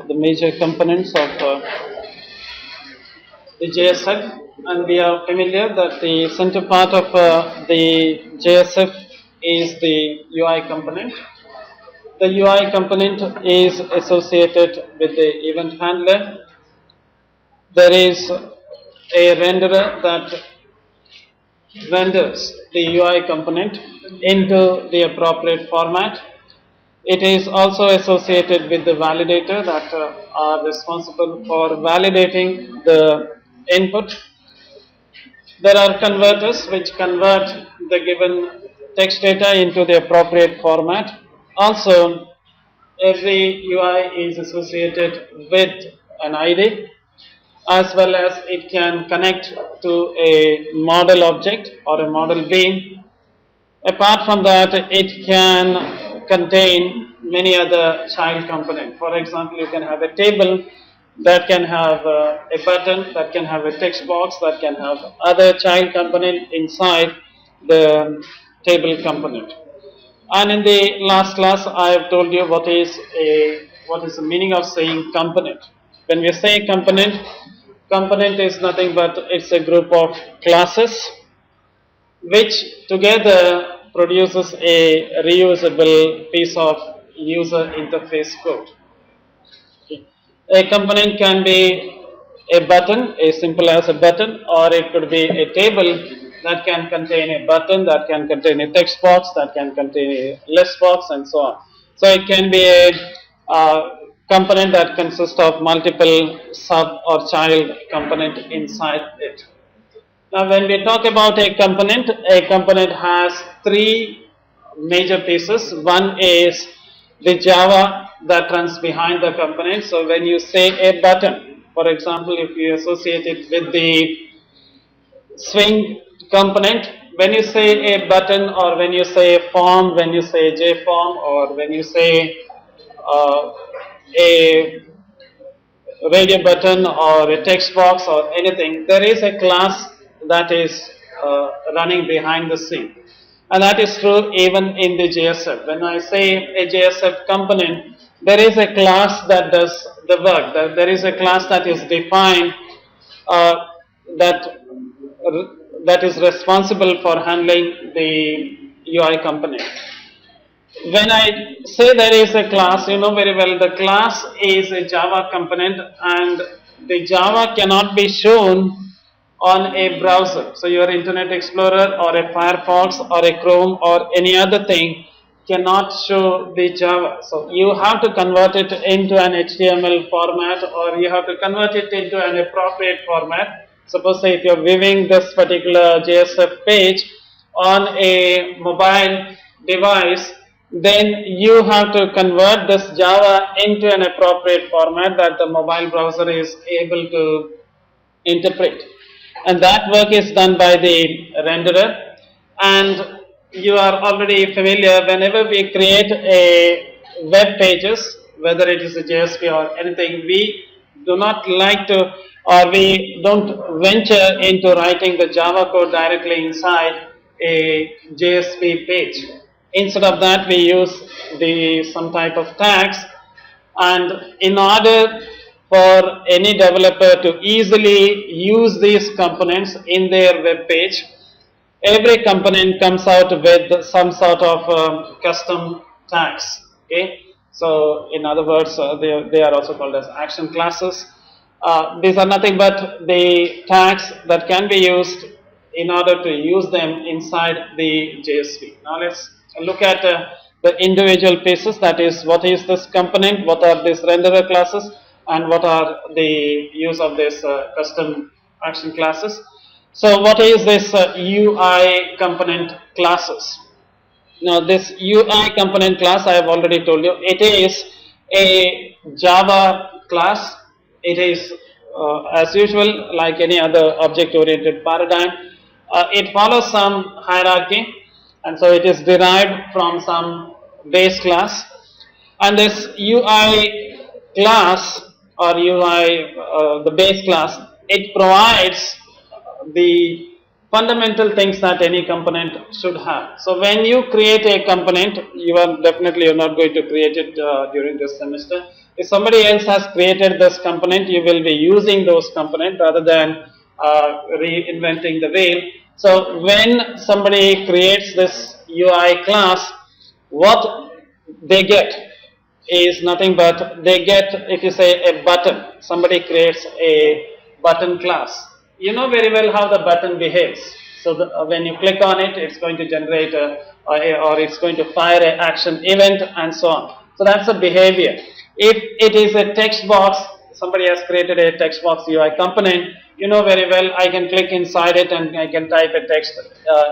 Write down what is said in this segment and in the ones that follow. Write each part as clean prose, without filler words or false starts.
the major components of the JSF, and we are familiar that the center part of the JSF is the UI component. The UI component is associated with the event handler. There is a renderer that renders the UI component into the appropriate format. It is also associated with the validator that are responsible for validating the input. There are converters which convert the given text data into the appropriate format. Also, every UI is associated with an ID, as well as it can connect to a model object or a model bean. Apart from that, it can contain many other child components. For example, you can have a table that can have a button, that can have a text box, that can have other child component inside the table component. And in the last class, I have told you what is the meaning of saying component. When we say component, component is nothing but it's a group of classes which together produces a reusable piece of user interface code. A component can be a button, as simple as a button, or it could be a table that can contain a button, that can contain a text box, that can contain a list box, and so on. So it can be a component that consists of multiple sub or child component inside it. Now, when we talk about a component has three major pieces. One is the Java that runs behind the component. So when you say a button, for example, if you associate it with the swing component, when you say a button, or when you say a form, when you say JForm, or when you say a radio button or a text box or anything, there is a class that is running behind the scene. And that is true even in the JSF. When I say a JSF component, there is a class that does the work. There is a class that is defined that is responsible for handling the UI component. When I say there is a class, you know very well the class is a Java component, and the Java cannot be shown on a browser. So your Internet Explorer or a Firefox or a Chrome or any other thing cannot show the Java. So you have to convert it into an HTML format, or you have to convert it into an appropriate format. Suppose say if you're viewing this particular JSF page on a mobile device, then you have to convert this Java into an appropriate format that the mobile browser is able to interpret. And that work is done by the renderer. And you are already familiar, whenever we create a web pages, whether it is a JSP or anything, we do not like to, or we don't venture into writing the Java code directly inside a JSP page. Instead of that, we use some type of tags, and in order for any developer to easily use these components in their web page, every component comes out with some sort of custom tags. Okay, so in other words, they are also called as action classes. These are nothing but the tags that can be used in order to use them inside the JSP. Now let's look at the individual pieces. That is, what is this component, what are these renderer classes, and what are the use of this custom action classes. So what is this UI component classes? Now this UI component class, I have already told you, it is a Java class. It is as usual like any other object oriented paradigm. It follows some hierarchy, and so it is derived from some base class. And this UI class or UI, the base class, it provides the fundamental things that any component should have. So when you create a component, you're not going to create it during this semester. If somebody else has created this component, you will be using those components rather than reinventing the wheel. So when somebody creates this UI class, what they get is nothing but they get, if you say a button, somebody creates a button class. You know very well how the button behaves. So when you click on it, it's going to generate or it's going to fire an action event and so on. So that's a behavior. If it is a text box, somebody has created a text box UI component, you know very well I can click inside it and I can type a text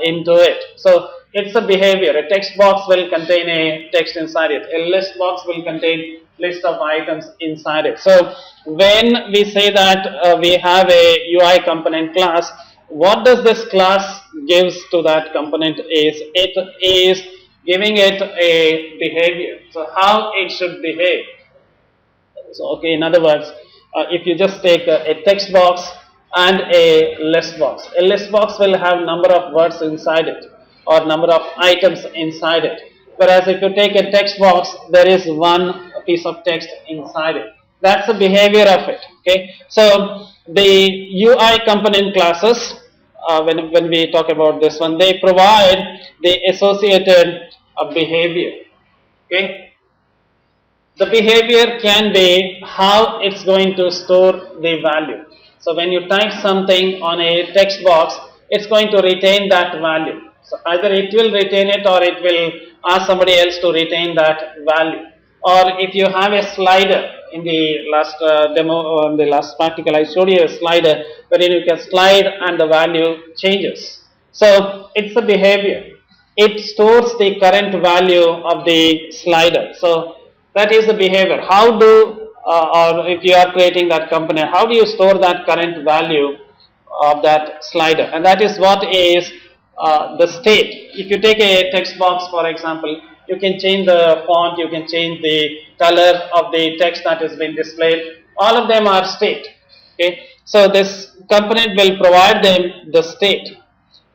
into it. So it's a behavior. A text box will contain a text inside it. A list box will contain list of items inside it. So when we say that we have a UI component class, what does this class gives to that component is it is giving it a behavior. So how it should behave. So okay, in other words, if you just take a text box and a list box will have number of words inside it or number of items inside it. Whereas if you take a text box, there is one piece of text inside it. That's the behavior of it. Okay, so the UI component classes, when we talk about this one, they provide the associated behavior. Okay, the behavior can be how it's going to store the value. So when you type something on a text box, it's going to retain that value. So either it will retain it or it will ask somebody else to retain that value. Or if you have a slider, in the last demo, in the last practical, I showed you a slider wherein you can slide and the value changes. So it's a behavior. It stores the current value of the slider. So that is the behavior. How do, or if you are creating that component, how do you store that current value of that slider? And that is what is the state. If you take a text box, for example, you can change the font, you can change the color of the text that is being displayed. All of them are state. Okay, so this component will provide them the state.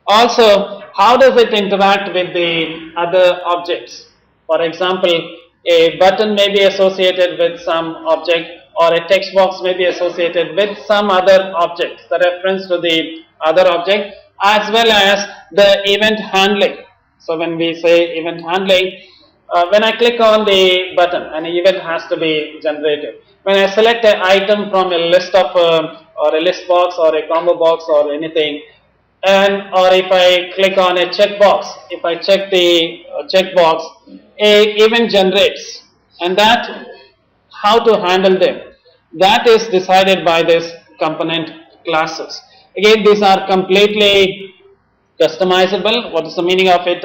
Also, how does it interact with the other objects? For example, a button may be associated with some object, or a text box may be associated with some other object, the reference to the other object, as well as the event handling. So when we say event handling, when I click on the button, an event has to be generated. When I select an item from a list of or a list box or a combo box or anything, and or if I click on a checkbox, if I check the checkbox, a event generates, and that how to handle them, that is decided by this component classes. Again, these are completely customizable. What is the meaning of it?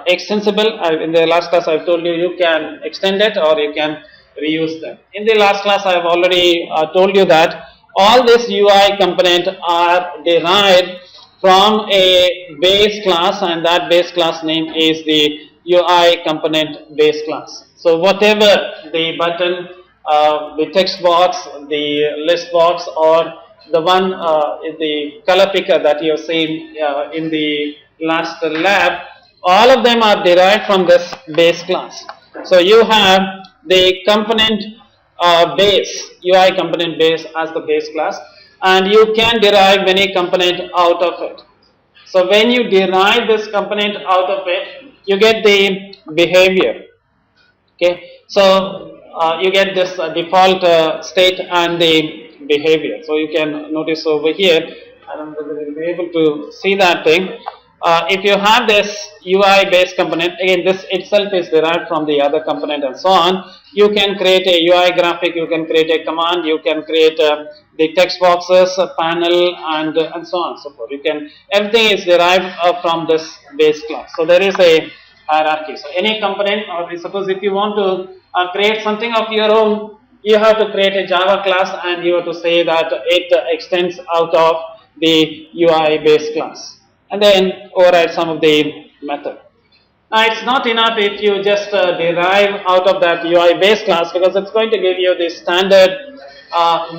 Extensible. In the last class I've told you, you can extend it or you can reuse them. In the last class I've already told you that all these UI components are derived from a base class, and that base class name is the UI component base class. So whatever the button, the text box, the list box, or the one the color picker that you have seen in the last lab, all of them are derived from this base class. So you have the component base, UI component base as the base class, and you can derive many component out of it. So when you derive this component out of it, you get the behavior. Okay, so you get this default state and the behavior. So you can notice over here, I don't know whether you'll be able to see that thing. If you have this UI based component, again this itself is derived from the other component and so on. You can create a UI graphic, you can create a command, you can create the text boxes, a panel, and so on and so forth. You can, everything is derived from this base class. So there is a hierarchy. So any component, or suppose if you want to create something of your own, you have to create a Java class and you have to say that it extends out of the UI base class, and then override some of the method. Now it's not enough if you just derive out of that UI base class, because it's going to give you the standard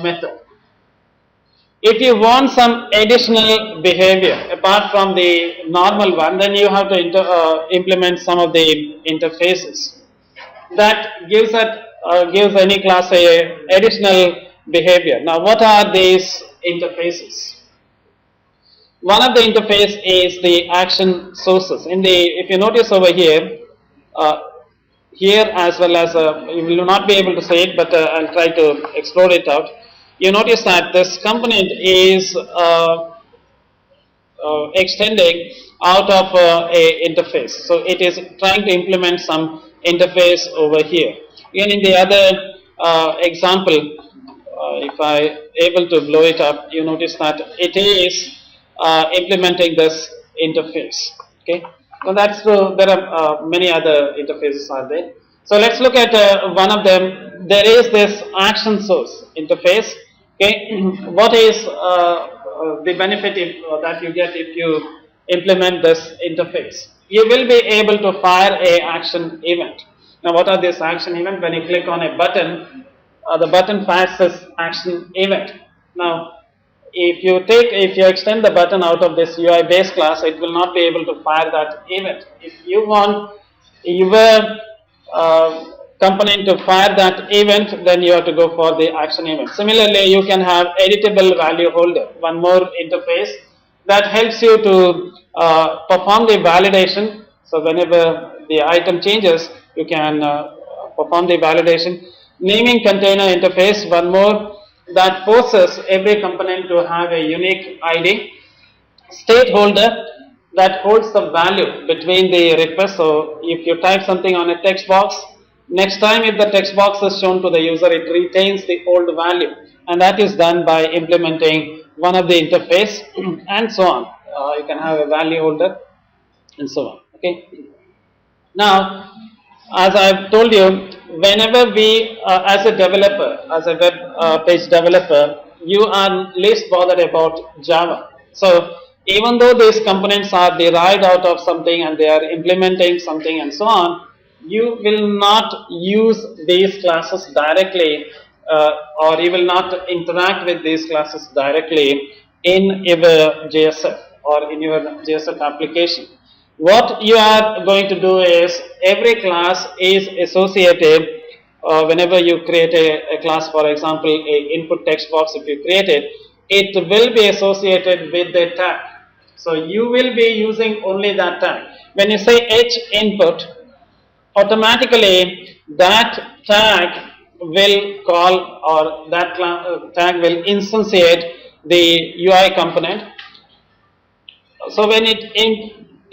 method. If you want some additional behavior apart from the normal one, then you have to implement some of the interfaces. That gives gives any class a additional behavior. Now, what are these interfaces? One of the interface is the action sources. If you notice over here, uh, here as well as you will not be able to say it, but I'll try to explore it out. You notice that this component is extending out of a interface. So it is trying to implement some interface over here. Again, in the other example, if I able to blow it up, you notice that it is implementing this interface. Okay, so that's true. There are many other interfaces are there. So let's look at one of them. There is this action source interface. Okay, what is the benefit that you get if you implement this interface? You will be able to fire a action event. Now, what are these action event? When you click on a button, the button fires this action event. Now, if you extend the button out of this UI base class, it will not be able to fire that event. If you want your component to fire that event, then you have to go for the action event. Similarly, you can have editable value holder, one more interface that helps you to perform the validation. So whenever the item changes, you can perform the validation. Naming container interface, one more, that forces every component to have a unique ID. State holder, that holds the value between the requests. So if you type something on a text box, next time if the text box is shown to the user, it retains the old value, and that is done by implementing one of the interface and so on. You can have a value holder and so on. Okay. Now, as I've told you, whenever we, as a developer, as a web page developer, you are least bothered about Java. So even though these components are derived out of something and they are implementing something and so on, you will not use these classes directly or you will not interact with these classes directly in your JSF or in your JSF application. What you are going to do is every class is associated whenever you create a class, for example, a input text box, if you create it, it will be associated with the tag. So you will be using only that tag. When you say h input, automatically that tag will call or that tag will instantiate the UI component. So when it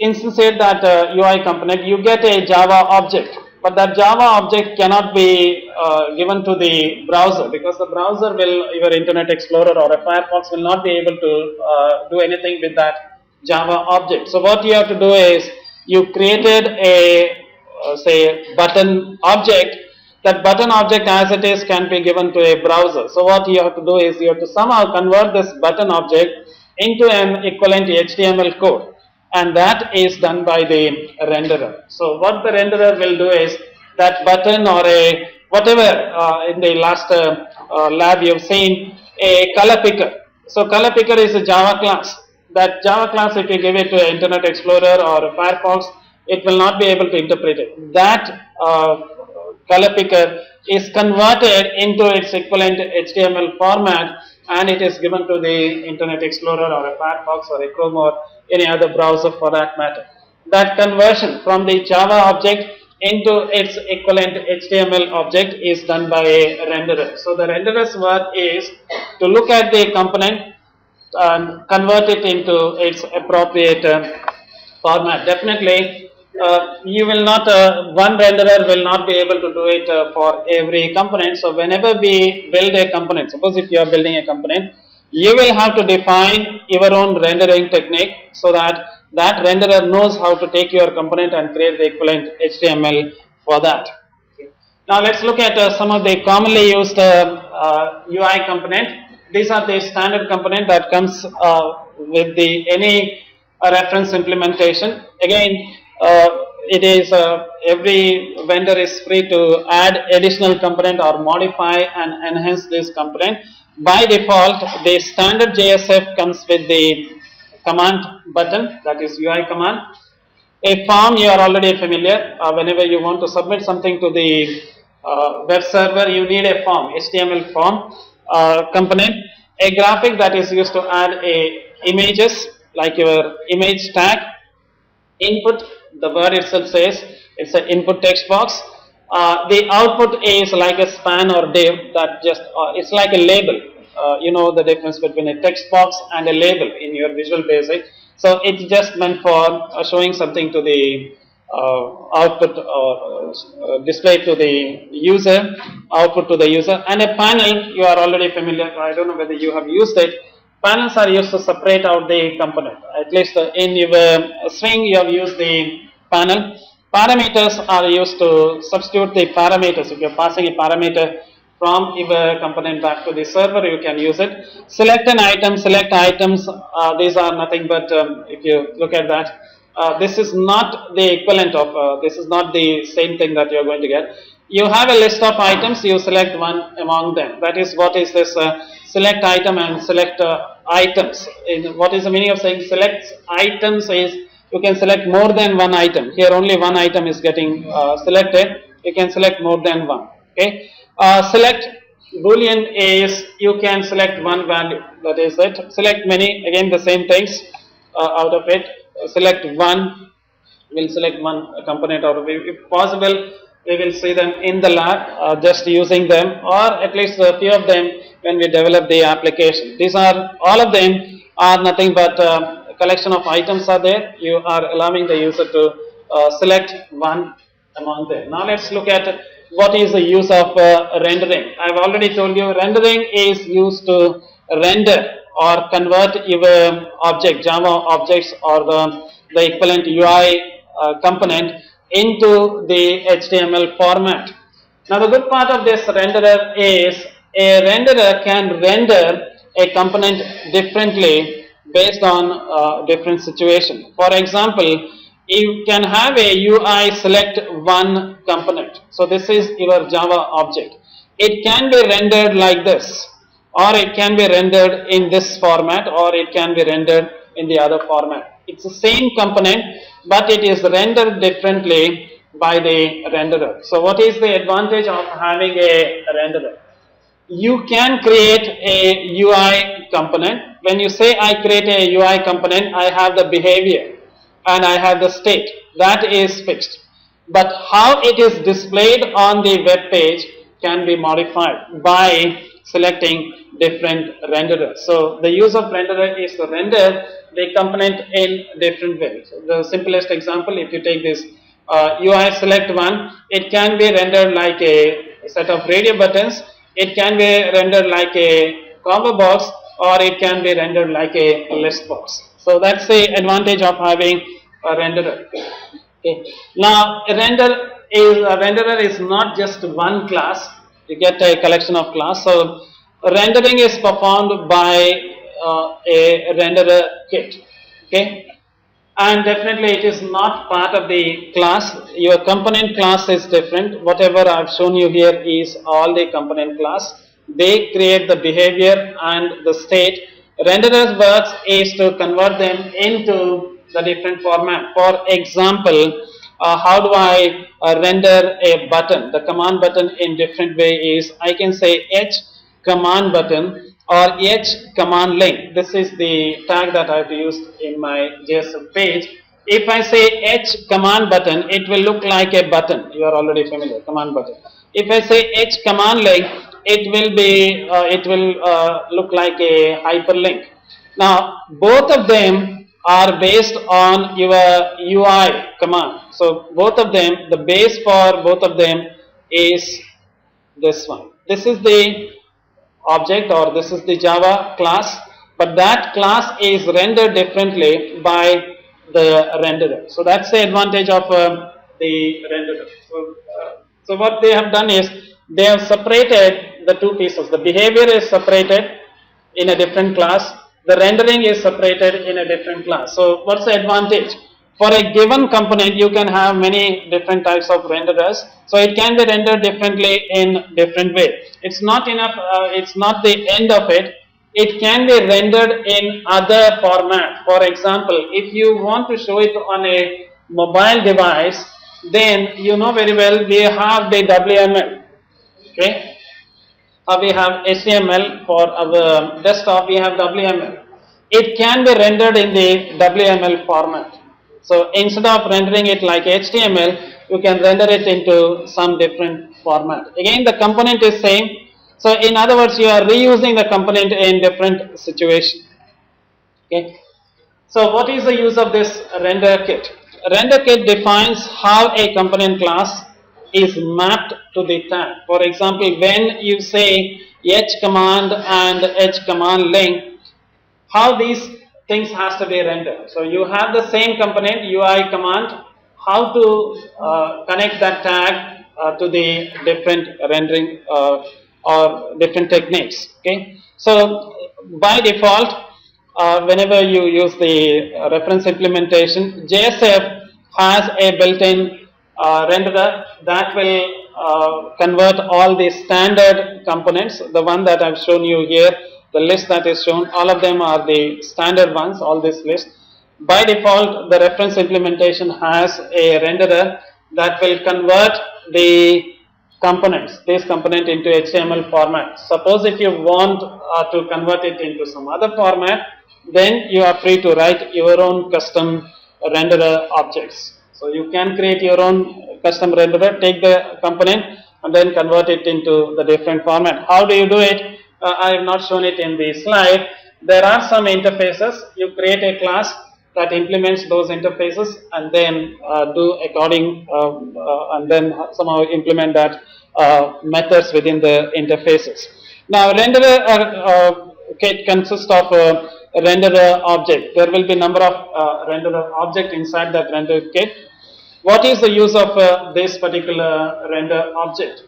instantiate that UI component, you get a Java object, but that Java object cannot be given to the browser, because the browser will, your Internet Explorer or a Firefox will not be able to do anything with that Java object. So what you have to do is you created a say button object. That button object as it is can be given to a browser. So what you have to do is you have to somehow convert this button object into an equivalent HTML code, and that is done by the renderer. So what the renderer will do is that button or a whatever in the last lab you have seen a color picker. So color picker is a Java class. That Java class, if you give it to Internet Explorer or Firefox, it will not be able to interpret it. That color picker is converted into its equivalent HTML format, and it is given to the Internet Explorer or a Firefox or a Chrome or any other browser for that matter. That conversion from the Java object into its equivalent HTML object is done by a renderer. So the renderer's work is to look at the component and convert it into its appropriate format. Definitely you will not, one renderer will not be able to do it for every component. So whenever we build a component, suppose if you are building a component, you will have to define your own rendering technique so that that renderer knows how to take your component and create the equivalent HTML for that. Now let's look at some of the commonly used UI component. These are the standard component that comes with the any reference implementation. Again, it is every vendor is free to add additional component or modify and enhance this component. By default, the standard JSF comes with the command button, that is UI command. A form, you are already familiar. Whenever you want to submit something to the web server, you need a form, HTML form component, a graphic that is used to add images like your image tag, input, the word itself says it's an input text box. The output is like a span or div that just, it's like a label. You know the difference between a text box and a label in your Visual Basic. So it's just meant for showing something to the output or display to the user, output to the user. And a panel, you are already familiar, I don't know whether you have used it. Panels are used to separate out the component. At least in your Swing, you have used the panel. Parameters are used to substitute the parameters. If you're passing a parameter from your component back to the server, you can use it. Select an item, select items. These are nothing but, if you look at that, this is not the equivalent of, this is not the same thing that you're going to get. You have a list of items, you select one among them. That is what is this select item and select items. What is the meaning of saying select items is you can select more than one item. Here only one item is getting selected. You can select more than one. Okay. Select Boolean is you can select one value. That is it. Select many, again the same things out of it. Select one. We'll select one component out of it. If possible, we will see them in the lab, just using them, or at least a few of them when we develop the application. These are, all of them are nothing but a collection of items are there. You are allowing the user to select one among them. Now let's look at what is the use of rendering. I've already told you rendering is used to render or convert your object, Java objects or the equivalent UI component into the HTML format. Now the good part of this renderer is a renderer can render a component differently based on different situation. For example, you can have a UI select one component. So this is your Java object. It can be rendered like this, or it can be rendered in this format, or it can be rendered in the other format. It's the same component, but it is rendered differently by the renderer. So what is the advantage of having a renderer? You can create a UI component. When you say I create a UI component, I have the behavior and I have the state. That is fixed. But how it is displayed on the web page can be modified by selecting different renderers. So the use of renderer is to render the component in different ways. So the simplest example, if you take this UI select one, it can be rendered like a set of radio buttons, it can be rendered like a combo box, or it can be rendered like a list box. So that's the advantage of having a renderer. Okay. Now a renderer is not just one class, you get a collection of class. So rendering is performed by a renderer kit. Okay. And definitely it is not part of the class. Your component class is different. Whatever I've shown you here is all the component class. They create the behavior and the state. Renderer's works is to convert them into the different format. For example, how do I render a button? The command button in different way is I can say H command button or H command link. This is the tag that I've used in my JSF page. If I say H command button, it will look like a button. You are already familiar, command button. If I say H command link, it will look like a hyperlink. Now both of them are based on your UI command. So both of them, the base for both of them is this one. This is the object, or this is the Java class, but that class is rendered differently by the renderer. So that's the advantage of the renderer. So what they have done is they have separated the two pieces. The behavior is separated in a different class. The rendering is separated in a different class. So what's the advantage? For a given component, you can have many different types of renderers. So it can be rendered differently in different way. It's not enough, it's not the end of it. It can be rendered in other format. For example, if you want to show it on a mobile device, then you know very well we have the WML. Okay. We have HTML for our desktop. We have WML. It can be rendered in the WML format. So instead of rendering it like HTML, you can render it into some different format. Again, the component is same. So in other words, you are reusing the component in different situation. Okay. So what is the use of this render kit? Render kit defines how a component class is mapped to the tag. For example, when you say h command and h command link, how these things has to be rendered. So you have the same component UI command, how to connect that tag to the different rendering or different techniques. Okay. So by default, whenever you use the reference implementation, JSF has a built-in renderer that will convert all the standard components. The one that I've shown you here, the list that is shown, all of them are the standard ones, all this list. By default, the reference implementation has a renderer that will convert the components, this component into HTML format. Suppose if you want to convert it into some other format, then you are free to write your own custom renderer objects. So you can create your own custom renderer, take the component and then convert it into the different format. How do you do it? I have not shown it in the slide. There are some interfaces. You create a class that implements those interfaces and then do according and then somehow implement that methods within the interfaces. Now renderer kit consists of a renderer object. There will be number of renderer object inside that render kit. What is the use of this particular render object?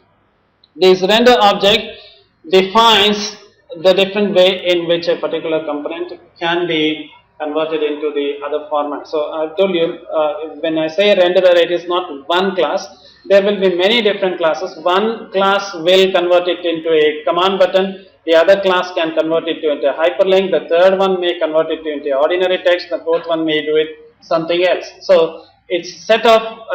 This render object defines the different way in which a particular component can be converted into the other format. So I told you when I say renderer, it is not one class. There will be many different classes. One class will convert it into a command button. The other class can convert it into a hyperlink. The third one may convert it into ordinary text. The fourth one may do it something else. So it's set of,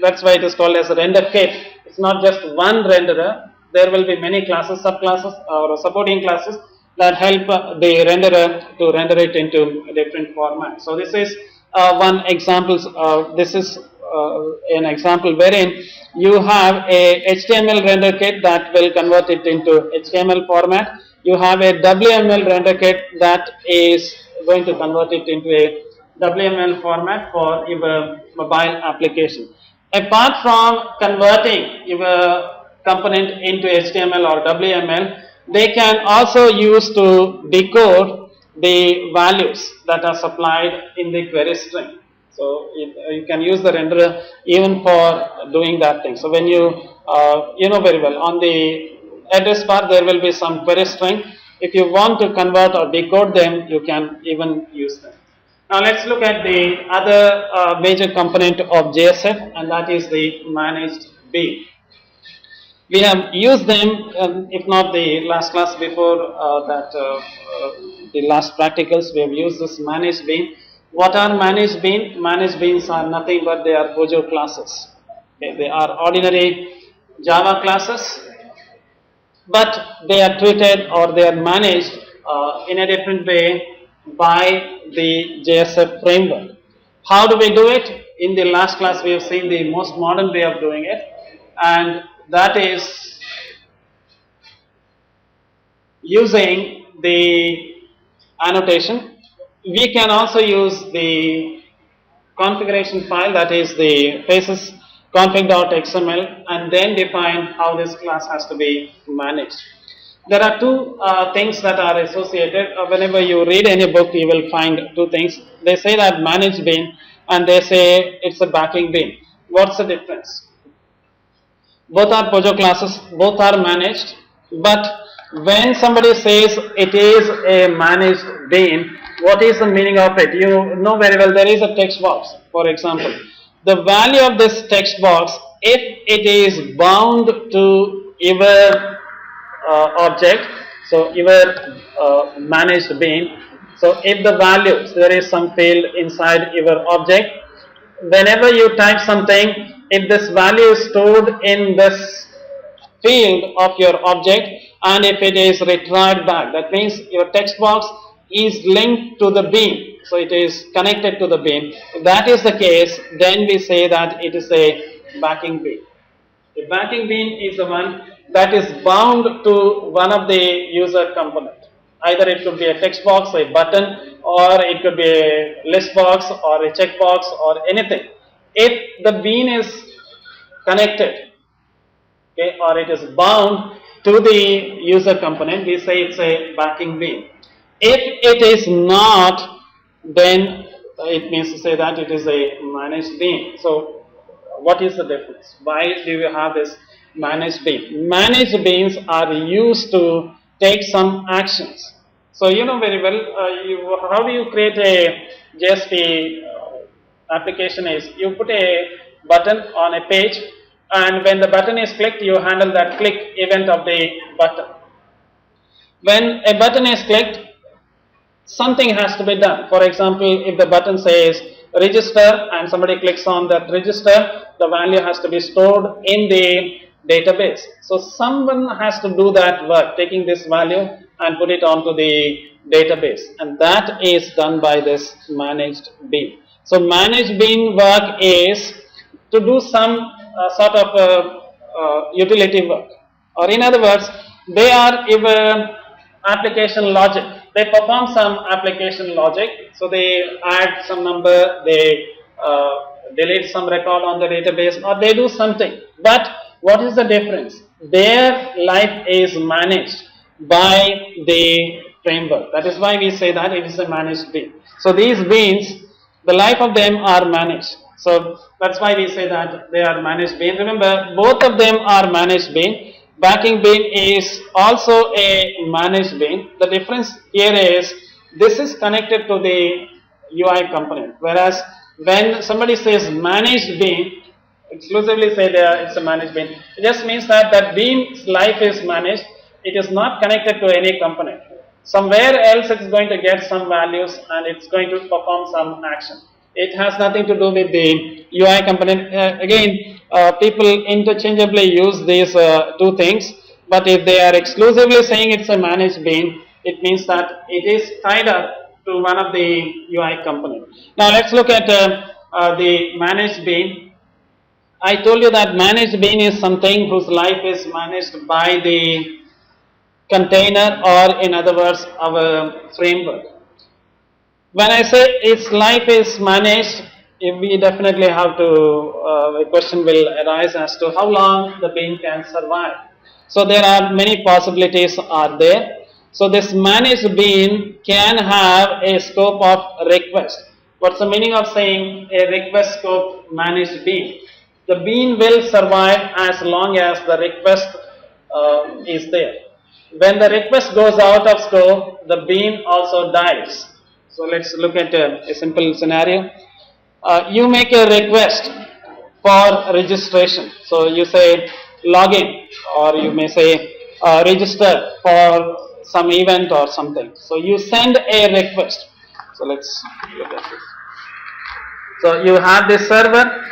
that's why it is called as a render kit. It's not just one renderer. There will be many classes, subclasses or supporting classes that help the renderer to render it into a different format. So this is one example. This is an example wherein you have a HTML render kit that will convert it into HTML format. You have a WML render kit that is going to convert it into a WML format for your mobile application. Apart from converting your component into HTML or WML, they can also use to decode the values that are supplied in the query string. So you can use the renderer even for doing that thing. So when you know very well, on the address bar there will be some query string. If you want to convert or decode them, you can even use them. Now let's look at the other major component of JSF, and that is the managed bean. We have used them, if not the last class before the last practicals, we have used this managed bean. What are managed bean? Managed beans are nothing but they are Pojo classes. Okay, they are ordinary Java classes, but they are treated or they are managed in a different way by the JSF framework. How do we do it? In the last class we have seen the most modern way of doing it, and that is using the annotation. We can also use the configuration file, that is the faces config.xml, and then define how this class has to be managed. There are two things that are associated. Whenever you read any book, you will find two things. They say that managed bean, and they say it's a backing bean. What's the difference? Both are Pojo classes, both are managed, but when somebody says it is a managed bean, what is the meaning of it? You know very well there is a text box, for example. The value of this text box, if it is bound to your object, so your managed bean, so if the value, there is some field inside your object, whenever you type something, if this value is stored in this field of your object, and if it is retrieved back, that means your text box is linked to the bean, so it is connected to the bean. If that is the case, then we say that it is a backing bean. A backing bean is the one that is bound to one of the user component. Either it could be a text box, a button, or it could be a list box or a checkbox or anything. If the bean is connected, okay, or it is bound to the user component, we say it's a backing bean. If it is not, then it means to say that it is a managed bean. So what is the difference? Why do you have this managed bean? Managed beans are used to take some actions. So you know very well, how do you create a JSP application is, you put a button on a page, and when the button is clicked, you handle that click event of the button. When a button is clicked, something has to be done. For example, if the button says register and somebody clicks on that register, the value has to be stored in the database. So someone has to do that work, taking this value and put it onto the database, and that is done by this managed bean. So managed bean work is to do some sort of utility work, or in other words, they are your application logic. They perform some application logic, so they add some number, they delete some record on the database, or they do something. But what is the difference? Their life is managed by the framework. That is why we say that it is a managed bean. So these beans, the life of them are managed. So that's why we say that they are managed bean. Remember, both of them are managed bean. Backing bean is also a managed bean. The difference here is this is connected to the UI component, whereas when somebody says managed bean, exclusively say it's a managed bean, it just means that that bean's life is managed. It is not connected to any component. Somewhere else it's going to get some values and it's going to perform some action. It has nothing to do with the UI component. Again, people interchangeably use these two things, but if they are exclusively saying it's a managed bean, it means that it is tied up to one of the UI component. Now let's look at the managed bean. I told you that managed bean is something whose life is managed by the container, or in other words, our framework. When I say its life is managed, we definitely have to, a question will arise as to how long the bean can survive. So there are many possibilities are there. So this managed bean can have a scope of request. What's the meaning of saying a request scope managed bean? The bean will survive as long as the request is there. When the request goes out of scope, the bean also dies. So let's look at a simple scenario. You make a request for registration. So you say login, or you may say register for some event or something. So you send a request. So let's look at this. So you have this server,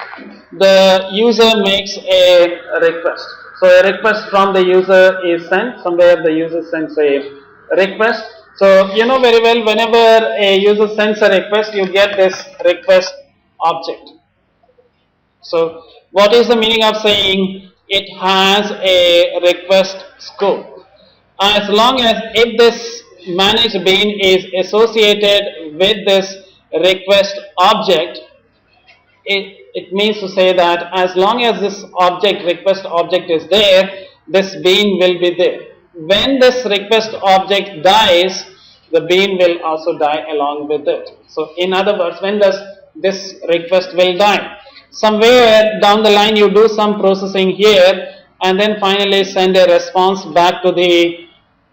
the user makes a request. So a request from the user is sent, somewhere the user sends a request. So you know very well, whenever a user sends a request, you get this request object. So what is the meaning of saying it has a request scope? As long as if this managed bean is associated with this request object, it means to say that as long as this object, request object is there, this bean will be there. When this request object dies, the bean will also die along with it. So in other words, when does this request will die? Somewhere down the line you do some processing here and then finally send a response back to the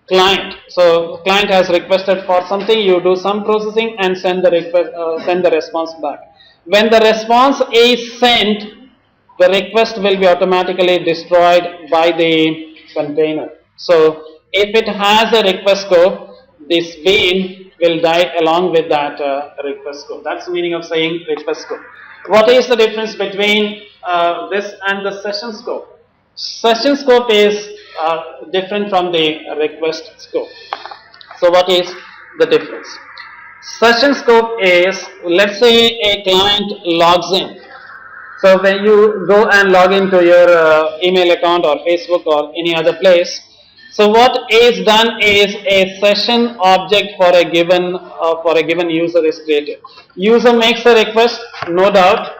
client. So client has requested for something, you do some processing and send the request, send the response back. When the response is sent, the request will be automatically destroyed by the container. So if it has a request scope, this bean will die along with that request scope. That's the meaning of saying request scope. What is the difference between this and the session scope? Session scope is different from the request scope. So what is the difference? Session scope is, let's say a client logs in. So when you go and log into your email account or Facebook or any other place, so what is done is a session object for a given user is created. User makes a request, no doubt.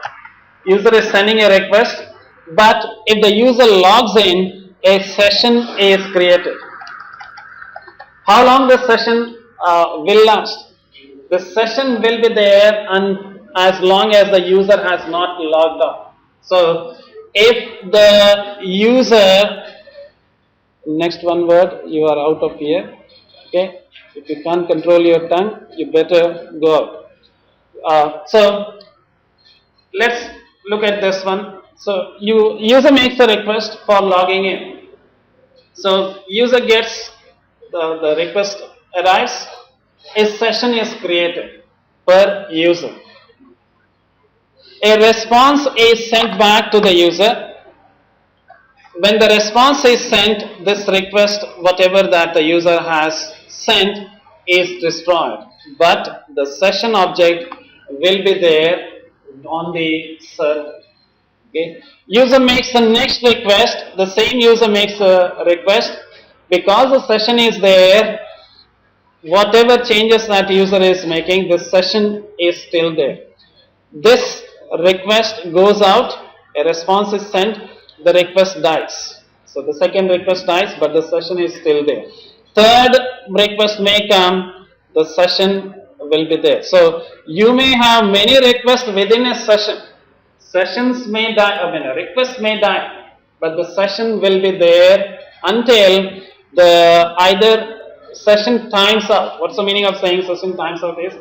User is sending a request, but if the user logs in, a session is created. How long the session will last? The session will be there and as long as the user has not logged out. So if the user, next one word, you are out of here. Okay, if you can't control your tongue, you better go out. So let's look at this one. So user makes a request for logging in. So user gets the request arrives, a session is created per user. A response is sent back to the user. When the response is sent, this request, whatever that the user has sent, is destroyed. But the session object will be there on the server. Okay. User makes the next request, the same user makes a request. Because the session is there, whatever changes that user is making, the session is still there. This request goes out, a response is sent, the request dies. So the second request dies, but the session is still there. Third request may come, the session will be there. So you may have many requests within a session. Sessions may die, a request may die, but the session will be there until the either session times out. What's the meaning of saying session times out is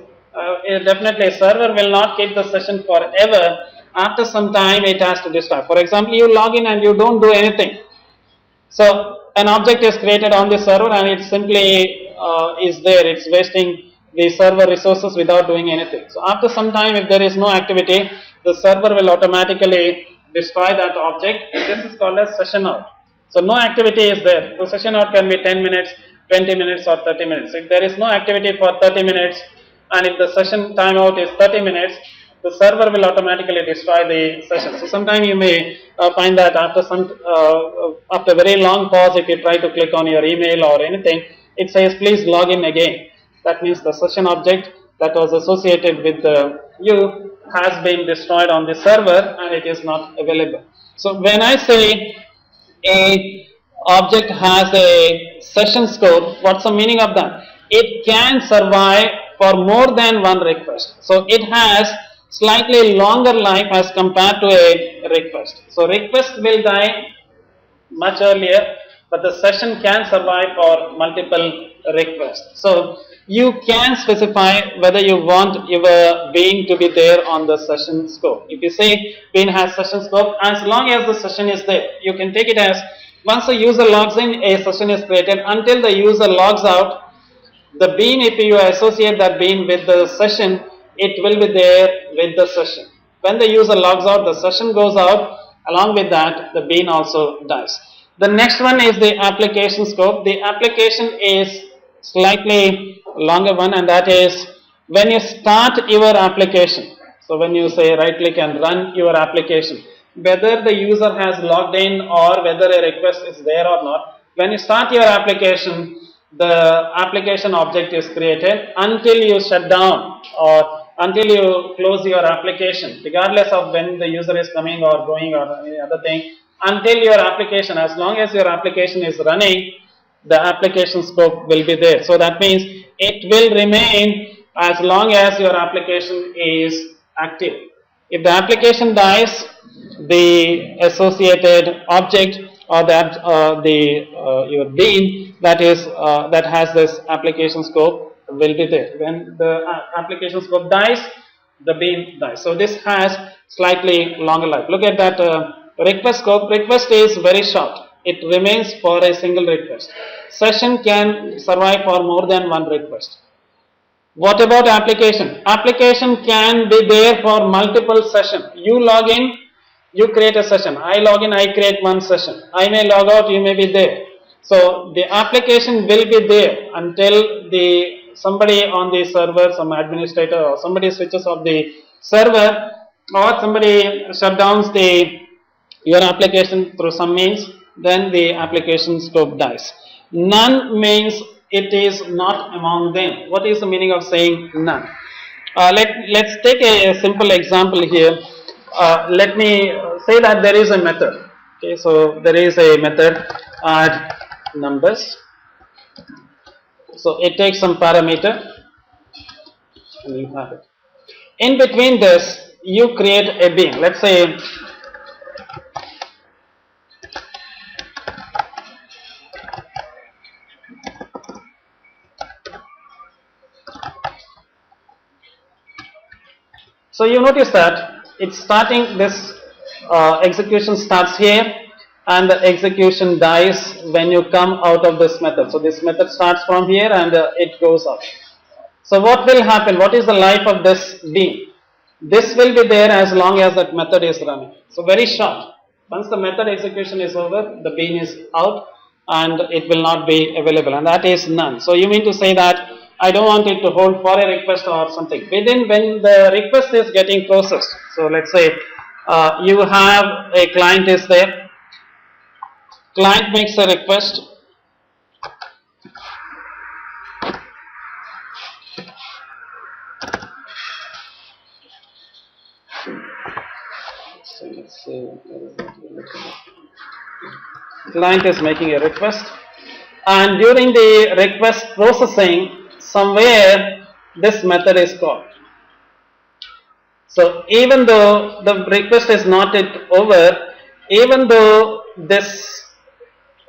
definitely a server will not keep the session forever. After some time it has to destroy. For example, you log in and you don't do anything. So an object is created on the server and it simply is there. It's wasting the server resources without doing anything. So after some time, if there is no activity, the server will automatically destroy that object. This is called as session out. So no activity is there. So session out can be 10 minutes, 20 minutes or 30 minutes. If there is no activity for 30 minutes and if the session timeout is 30 minutes, the server will automatically destroy the session. So sometimes you may find that after very long pause, if you try to click on your email or anything, it says please log in again. That means the session object that was associated with you has been destroyed on the server and it is not available. So when I say a object has a session scope, what's the meaning of that? It can survive for more than one request. So it has slightly longer life as compared to a request. So request will die much earlier, but the session can survive for multiple requests. So you can specify whether you want your bean to be there on the session scope. If you say bean has session scope, as long as the session is there, you can take it as once the user logs in, a session is created. Until the user logs out, the bean, if you associate that bean with the session, it will be there with the session. When the user logs out, the session goes out. Along with that, the bean also dies. The next one is the application scope. The application is slightly longer one, and that is when you start your application. So when you say right click and run your application, whether the user has logged in or whether a request is there or not, when you start your application, the application object is created until you shut down or until you close your application, regardless of when the user is coming or going or any other thing, until your application, as long as your application is running, the application scope will be there. So that means it will remain as long as your application is active. If the application dies, the associated object or your bean that has this application scope will be there. When the application scope dies, the bean dies. So this has slightly longer life. Look at that request scope. Request is very short. It remains for a single request. Session can survive for more than one request. What about application? Application can be there for multiple sessions. You log in, You create a session. I log in, I create one session. I may log out, you may be there. So the application will be there until somebody on the server, some administrator or somebody switches off the server, or somebody shutdowns your application through some means, then the application scope dies. None means it is not among them. What is the meaning of saying none? Let's take a simple example here. Let me say that there is a method. Okay, so there is a method add numbers. So it takes some parameter and you have it. In between this, you create a bean. Let's say so you notice that it's starting this execution starts here and the execution dies when you come out of this method. So this method starts from here and it goes out. So what will happen? What is the life of this bean? This will be there as long as that method is running. So very short. Once the method execution is over, the bean is out and it will not be available, and that is none. So you mean to say that I don't want it to hold for a request or something. Within when the request is getting processed, so let's say you have a client is there, client makes a request, so let's say client is making a request, and during the request processing, somewhere this method is called. So even though the request is not yet over, even though this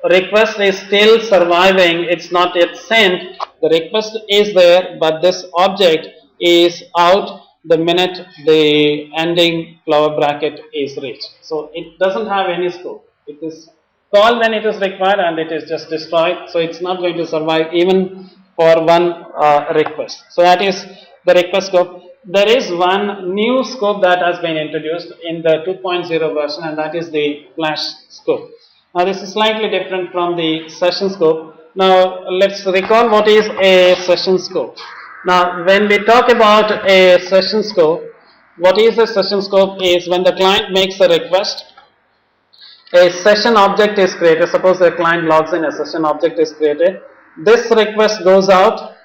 request is still surviving, it's not yet sent, the request is there, but this object is out the minute the ending flower bracket is reached. So it doesn't have any scope. It is called when it is required and it is just destroyed. So it's not going to survive even for one request. So that is the request scope. There is one new scope that has been introduced in the 2.0 version, and that is the flash scope. Now this is slightly different from the session scope. Now let's recall what is a session scope. Now when we talk about a session scope, what is a session scope is when the client makes a request, a session object is created. Suppose the client logs in, a session object is created. This request goes out,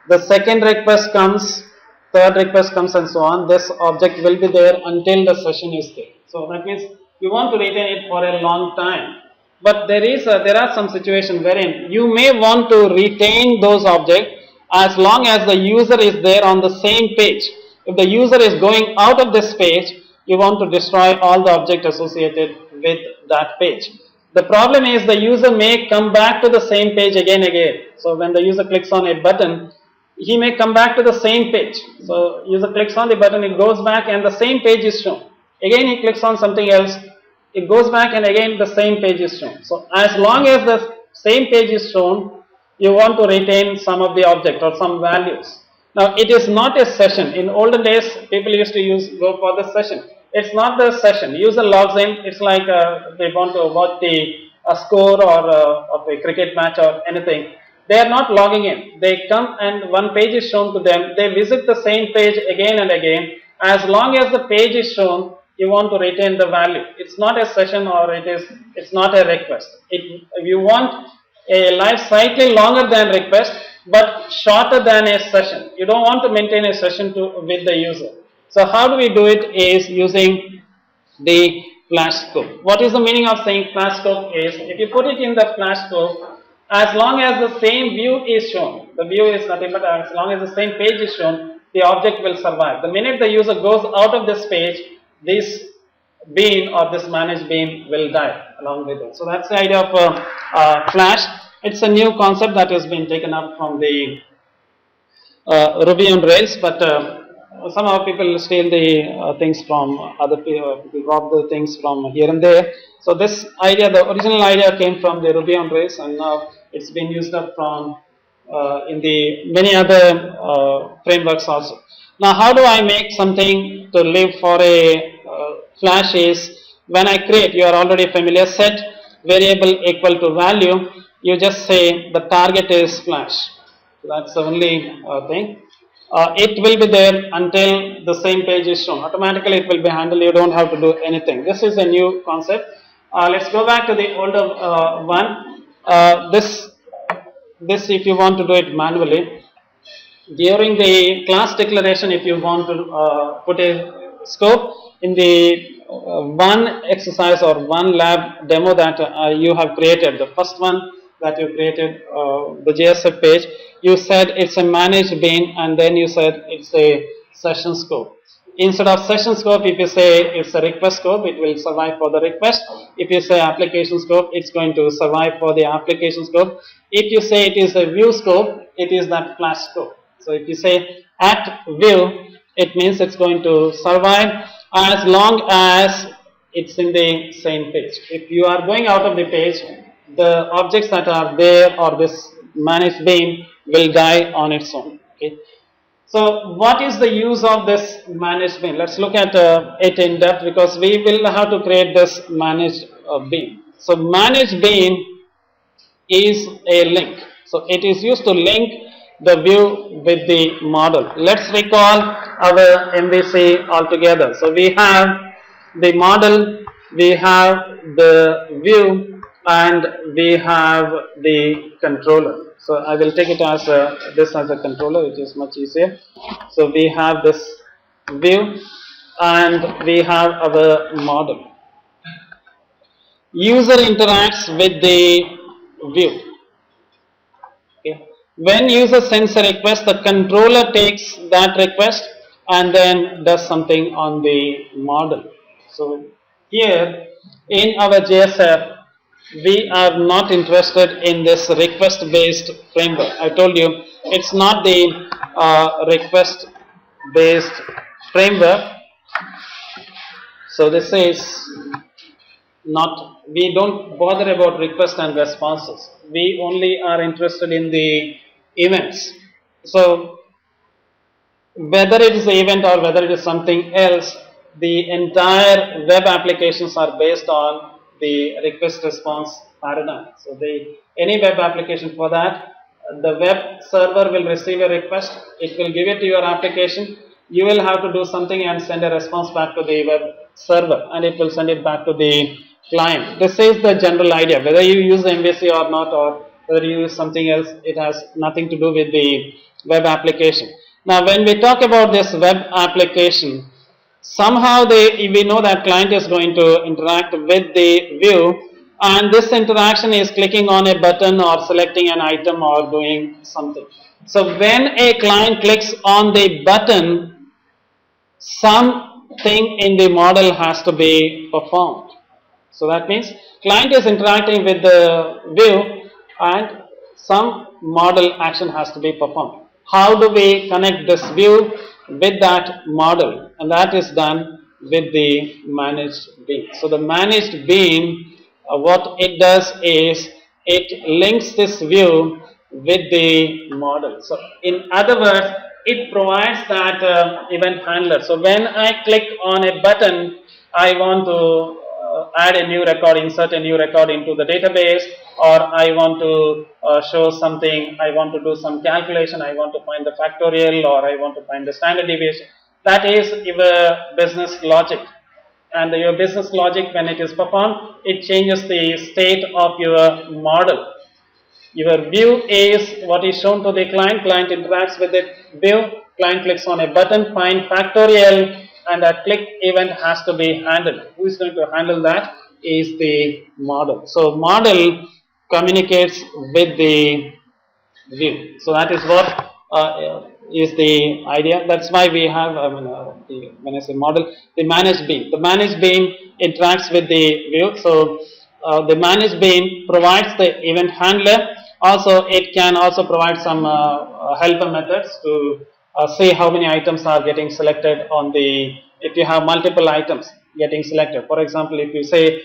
the second request comes, third request comes, and so on. This object will be there until the session is there. So that means you want to retain it for a long time. But there are some situations wherein you may want to retain those objects as long as the user is there on the same page. If the user is going out of this page, you want to destroy all the objects associated with that page. The problem is the user may come back to the same page again. So when the user clicks on a button, he may come back to the same page. So user clicks on the button, it goes back and the same page is shown. Again he clicks on something else, it goes back and again the same page is shown. So as long as the same page is shown, you want to retain some of the object or some values. Now it is not a session. In olden days, people used to go for the session. It's not the session. User logs in. It's like they want to watch a score or of a cricket match or anything. They are not logging in. They come and one page is shown to them. They visit the same page again and again. As long as the page is shown, you want to retain the value. It's not a session or it's not a request. If you want a life slightly longer than request but shorter than a session. You don't want to maintain a session with the user. So how do we do it is using the flash scope. What is the meaning of saying flash scope is, if you put it in the flash scope, as long as the same view is shown, the view is nothing but as long as the same page is shown, the object will survive. The minute the user goes out of this page, this bean or this managed bean will die along with it. So that's the idea of flash. It's a new concept that has been taken up from the Ruby on Rails, but somehow people steal the things from other people, rob the things from here and there. So this idea, the original idea came from the Ruby on Rails, and now it's been used up from in the many other frameworks also. Now how do I make something to live for a flash is, when I create, you are already familiar, set variable equal to value, you just say the target is flash. So that's the only thing. It will be there until the same page is shown. Automatically it will be handled, you don't have to do anything. This is a new concept. Let's go back to the older one. This if you want to do it manually, during the class declaration, if you want to put a scope in the one exercise or one lab demo that you have created, the first one that you created, the JSF page, you said it's a managed bean, and then you said it's a session scope. Instead of session scope, if you say it's a request scope, it will survive for the request. If you say application scope, it's going to survive for the application scope. If you say it is a view scope, it is that flash scope. So if you say at view, it means it's going to survive as long as it's in the same page. If you are going out of the page, the objects that are there or this managed bean will die on its own. Okay. So what is the use of this managed bean? Let's look at it in depth, because we will have to create this managed bean. So managed bean is a link. So it is used to link the view with the model. Let's recall our MVC altogether. So we have the model, we have the view, and we have the controller. So I will take it as this as a controller, which is much easier. So we have this view and we have our model. User interacts with the view. Okay. When user sends a request, the controller takes that request and then does something on the model. So here in our JSF, we are not interested in this request based framework. I told you it's not the request based framework. So this is not, we don't bother about request and responses. We only are interested in the events. So whether it is an event or whether it is something else, the entire web applications are based on the request response paradigm. So any web application for that, the web server will receive a request, it will give it to your application, you will have to do something and send a response back to the web server, and it will send it back to the client. This is the general idea. Whether you use MVC or not, or whether you use something else, it has nothing to do with the web application. Now when we talk about this web application, somehow we know that client is going to interact with the view, and this interaction is clicking on a button or selecting an item or doing something. So when a client clicks on the button, something in the model has to be performed. So that means client is interacting with the view and some model action has to be performed. How do we connect this view with that model? And that is done with the managed bean. So the managed bean, what it does is it links this view with the model. So in other words, it provides that event handler. So when I click on a button, I want to add a new record, insert a new record into the database, or I want to show something, I want to do some calculation, I want to find the factorial, or I want to find the standard deviation. That is your business logic. And your business logic, when it is performed, it changes the state of your model. Your view is what is shown to the client, client interacts with the view, client clicks on a button, find factorial, and that click event has to be handled. Who is going to handle that? Is the model. So model communicates with the view. So that is what is the idea. That's why we have, when I say model, the managed bean. The managed bean interacts with the view. So the managed bean provides the event handler. Also, it can also provide some helper methods to see how many items are getting selected on the, if you have multiple items getting selected. For example, if you say,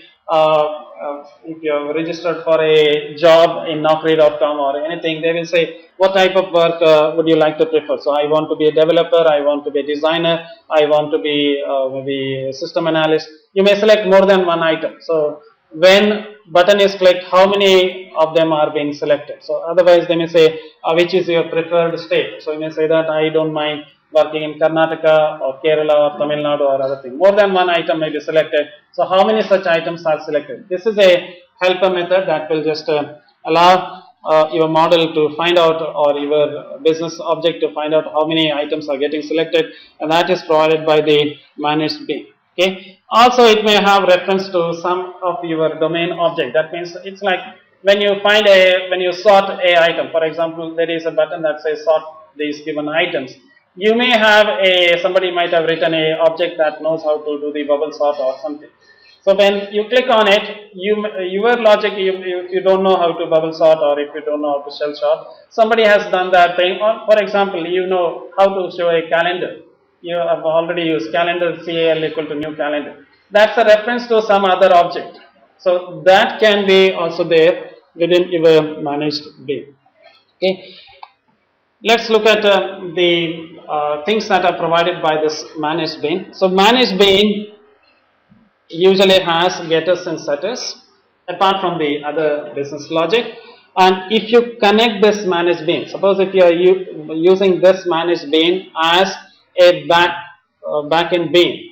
if you are registered for a job in Naukri.com or anything, they will say what type of work would you like to prefer? So I want to be a developer, I want to be a designer, I want to be maybe a system analyst. You may select more than one item. So when button is clicked, how many of them are being selected? So otherwise they may say which is your preferred state. So you may say that I don't mind working in Karnataka or Kerala or Tamil Nadu or other thing. More than one item may be selected. So how many such items are selected? This is a helper method that will just allow your model to find out, or your business object to find out how many items are getting selected, and that is provided by the managed bin. Okay. Also, it may have reference to some of your domain object. That means it's like when you sort a item. For example, there is a button that says sort these given items. You may have somebody might have written a object that knows how to do the bubble sort or something. So when you click on it, your logic, if you don't know how to bubble sort, or if you don't know how to shell sort, somebody has done that thing. Or for example, you know how to show a calendar. You have already used calendar cal equal to new calendar. That's a reference to some other object. So that can be also there within your managed bin. Okay. Let's look at the things that are provided by this managed bin. So managed bin usually has getters and setters apart from the other business logic. And if you connect this managed bin, suppose if you are using this managed bin as a backend bin,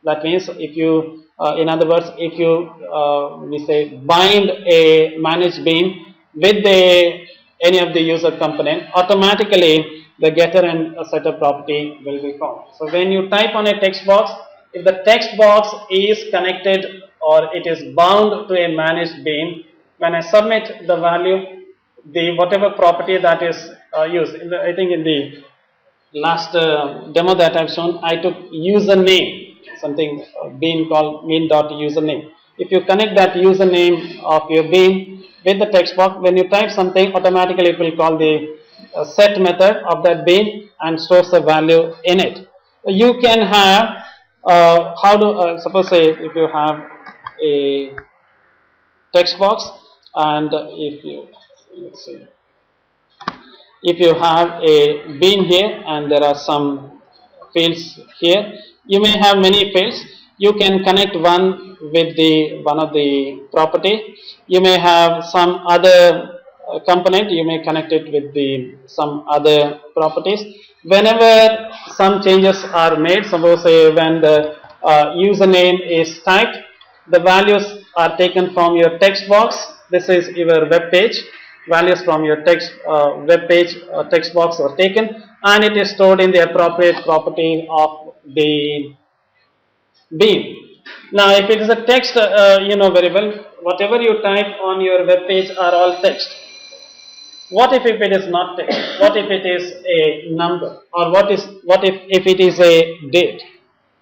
that means if you in other words, if you we say bind a managed bin with any of the user component, automatically the getter and setter property will be found. So when you type on a text box, if the text box is connected or it is bound to a managed bin, when I submit the value, the whatever property that is used, I think in the last demo that I've shown, I took username, something bin called bin.username. If you connect that username of your bin with the text box, when you type something, automatically it will call the set method of that bin and stores the value in it. You can have suppose say if you have a text box, and if you let's see, if you have a bin here and there are some fields here, you may have many fields. You can connect one with one of the property. You may have some other component, you may connect it with some other properties. Whenever some changes are made, suppose say when the username is typed, the values are taken from your text box. This is your web page. Values from your web page text box are taken, and it is stored in the appropriate property of the bin. Now, if it is a text, you know very well, whatever you type on your web page are all text. What if it is not text? What if it is a number? Or what if it is a date?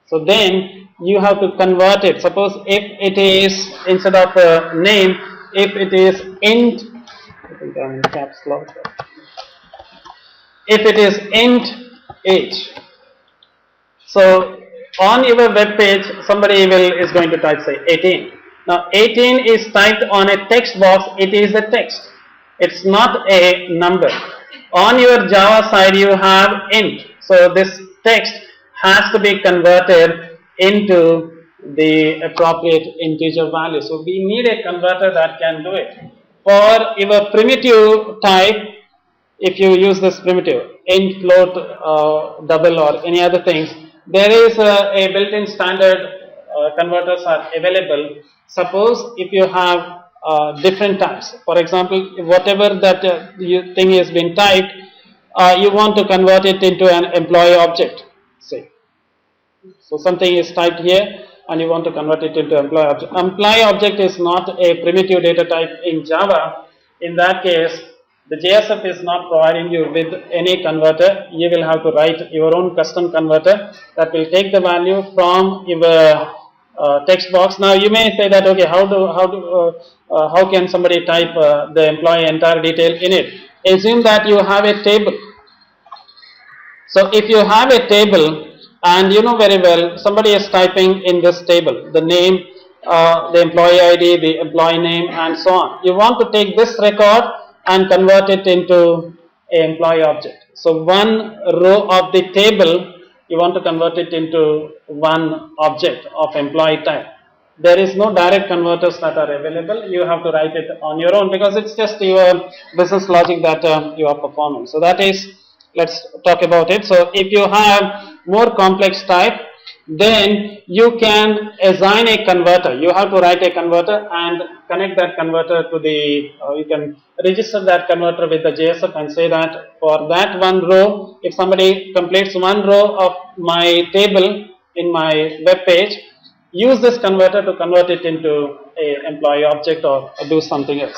So then you have to convert it. Suppose if it is, instead of a name, if it is int, I think I'm in caps lock. If it is int age. So on your web page, somebody is going to type say 18. Now 18 is typed on a text box. It is a text. It's not a number. On your Java side, you have int. So this text has to be converted into the appropriate integer value. So we need a converter that can do it. For your primitive type, if you use this primitive int, float, double, or any other things, there is a built-in standard converters are available. Suppose if you have different types, for example, whatever that thing has been typed, you want to convert it into an employee object, say. So something is typed here and you want to convert it into employee object. Employee object is not a primitive data type in Java. In that case, the JSF is not providing you with any converter. You will have to write your own custom converter that will take the value from your text box. Now you may say that, okay, how can somebody type the employee entire detail in it? Assume that you have a table. So if you have a table and you know very well somebody is typing in this table the name, the employee ID, the employee name, and so on. You want to take this record and convert it into a employee object. So one row of the table, you want to convert it into one object of employee type. There is no direct converters that are available. You have to write it on your own because it's just your business logic that you are performing. So that is, let's talk about it. So if you have more complex type, then you can assign a converter. You have to write a converter and connect that converter to the, you can register that converter with the JSF and say that for that one row, if somebody completes one row of my table in my web page, use this converter to convert it into a employee object or do something else.